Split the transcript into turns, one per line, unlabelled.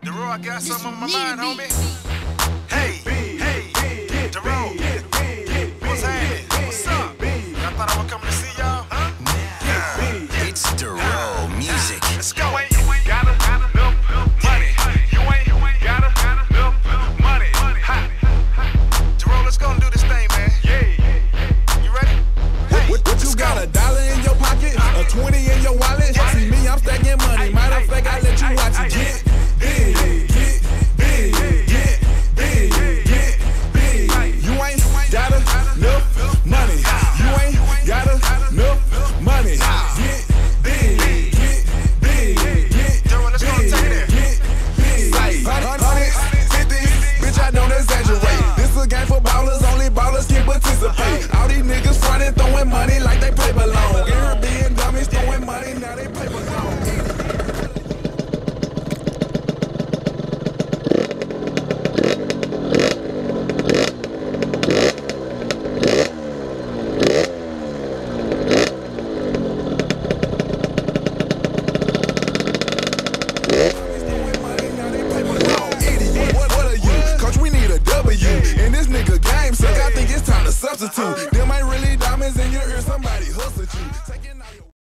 Dero, I got something on my mind, homie. Hey, Dero, what's happening? What's up? I thought I was coming to see y'all, huh?
It's Dero Music.
Let's go.